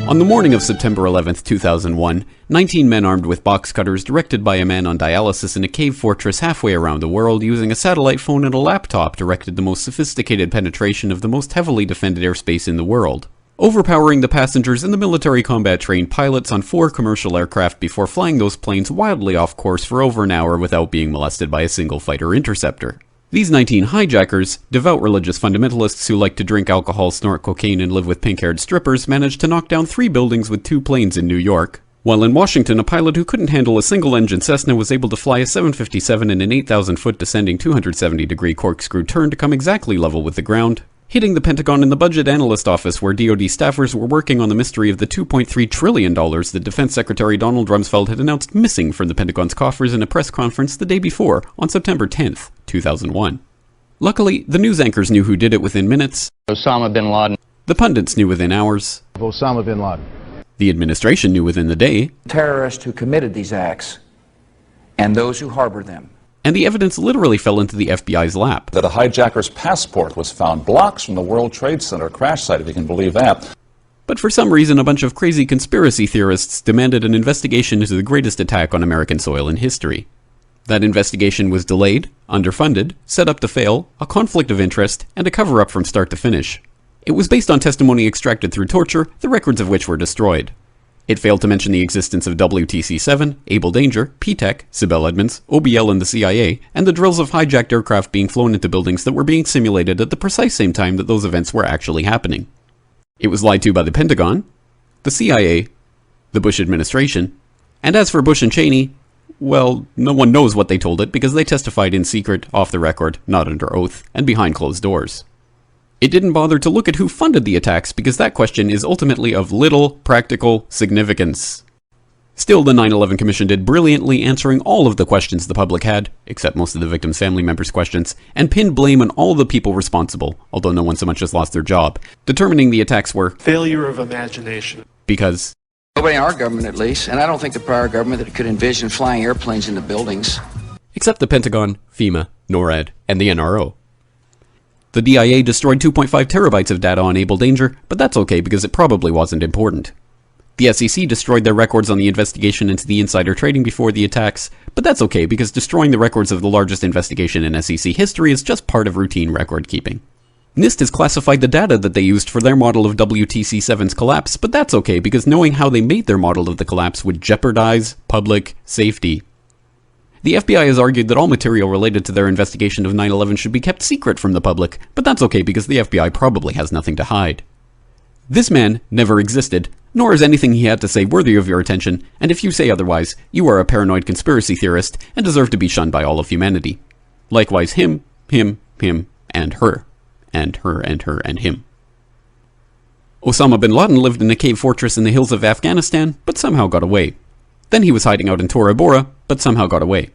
On the morning of September 11th, 2001, 19 men armed with box cutters directed by a man on dialysis in a cave fortress halfway around the world using a satellite phone and a laptop directed the most sophisticated penetration of the most heavily defended airspace in the world, overpowering the passengers and the military combat-trained pilots on 4 commercial aircraft before flying those planes wildly off course for over an hour without being molested by a single fighter interceptor. These 19 hijackers, devout religious fundamentalists who like to drink alcohol, snort cocaine, and live with pink-haired strippers, managed to knock down 3 buildings with 2 planes in New York, while in Washington a pilot who couldn't handle a single-engine Cessna was able to fly a 757 in an 8,000-foot descending 270-degree corkscrew turn to come exactly level with the ground, hitting the Pentagon in the budget analyst office where DoD staffers were working on the mystery of the $2.3 trillion that Defense Secretary Donald Rumsfeld had announced missing from the Pentagon's coffers in a press conference the day before, on September 10th, 2001. Luckily, the news anchors knew who did it within minutes. Osama bin Laden. The pundits knew within hours. Osama bin Laden. The administration knew within the day. Terrorists who committed these acts and those who harbored them. And the evidence literally fell into the FBI's lap. That a hijacker's passport was found blocks from the World Trade Center crash site, if you can believe that. But for some reason, a bunch of crazy conspiracy theorists demanded an investigation into the greatest attack on American soil in history. That investigation was delayed, underfunded, set up to fail, a conflict of interest, and a cover-up from start to finish. It was based on testimony extracted through torture, the records of which were destroyed. It failed to mention the existence of WTC-7, Able Danger, P-TECH, Sibel Edmonds, OBL and the CIA, and the drills of hijacked aircraft being flown into buildings that were being simulated at the precise same time that those events were actually happening. It was lied to by the Pentagon, the CIA, the Bush administration, and as for Bush and Cheney, well, no one knows what they told it because they testified in secret, off the record, not under oath, and behind closed doors. It didn't bother to look at who funded the attacks because that question is ultimately of little practical significance. Still, the 9/11 Commission did brilliantly answering all of the questions the public had, except most of the victims' family members' questions, and pinned blame on all the people responsible, although no one so much as lost their job, determining the attacks were failure of imagination. Because nobody in our government, at least, and I don't think the prior government that could envision flying airplanes into buildings. Except the Pentagon, FEMA, NORAD, and the NRO. The DIA destroyed 2.5 terabytes of data on Able Danger, but that's okay because it probably wasn't important. The SEC destroyed their records on the investigation into the insider trading before the attacks, but that's okay because destroying the records of the largest investigation in SEC history is just part of routine record keeping. NIST has classified the data that they used for their model of WTC-7's collapse, but that's okay because knowing how they made their model of the collapse would jeopardize public safety. The FBI has argued that all material related to their investigation of 9/11 should be kept secret from the public, but that's okay because the FBI probably has nothing to hide. This man never existed, nor is anything he had to say worthy of your attention, and if you say otherwise, you are a paranoid conspiracy theorist and deserve to be shunned by all of humanity. Likewise him, and her, and her, and her, and him. Osama bin Laden lived in a cave fortress in the hills of Afghanistan, but somehow got away. Then he was hiding out in Tora Bora, but somehow got away.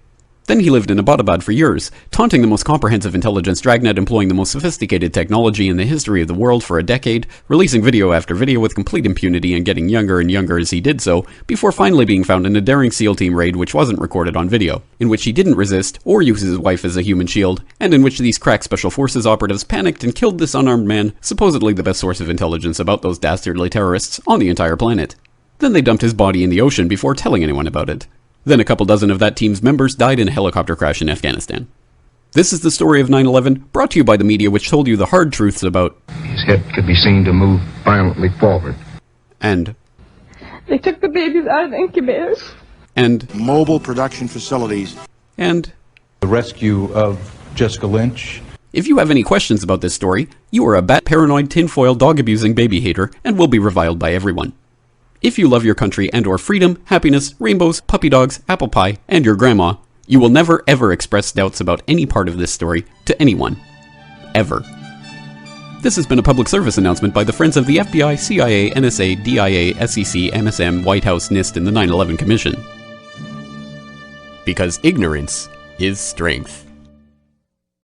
Then he lived in Abbottabad for years, taunting the most comprehensive intelligence dragnet employing the most sophisticated technology in the history of the world for a decade, releasing video after video with complete impunity and getting younger and younger as he did so, before finally being found in a daring SEAL team raid which wasn't recorded on video, in which he didn't resist or use his wife as a human shield, and in which these crack special forces operatives panicked and killed this unarmed man, supposedly the best source of intelligence about those dastardly terrorists on the entire planet. Then they dumped his body in the ocean before telling anyone about it. Then a couple dozen of that team's members died in a helicopter crash in Afghanistan. This is the story of 9/11, brought to you by the media which told you the hard truths about his head could be seen to move violently forward. And they took the babies out of the incubators. And mobile production facilities. And the rescue of Jessica Lynch. If you have any questions about this story, you are a bat paranoid tinfoil dog abusing baby hater and will be reviled by everyone. If you love your country and or freedom, happiness, rainbows, puppy dogs, apple pie, and your grandma, you will never ever express doubts about any part of this story to anyone. Ever. This has been a public service announcement by the Friends of the FBI, CIA, NSA, DIA, SEC, MSM, White House, NIST, and the 9/11 Commission. Because ignorance is strength.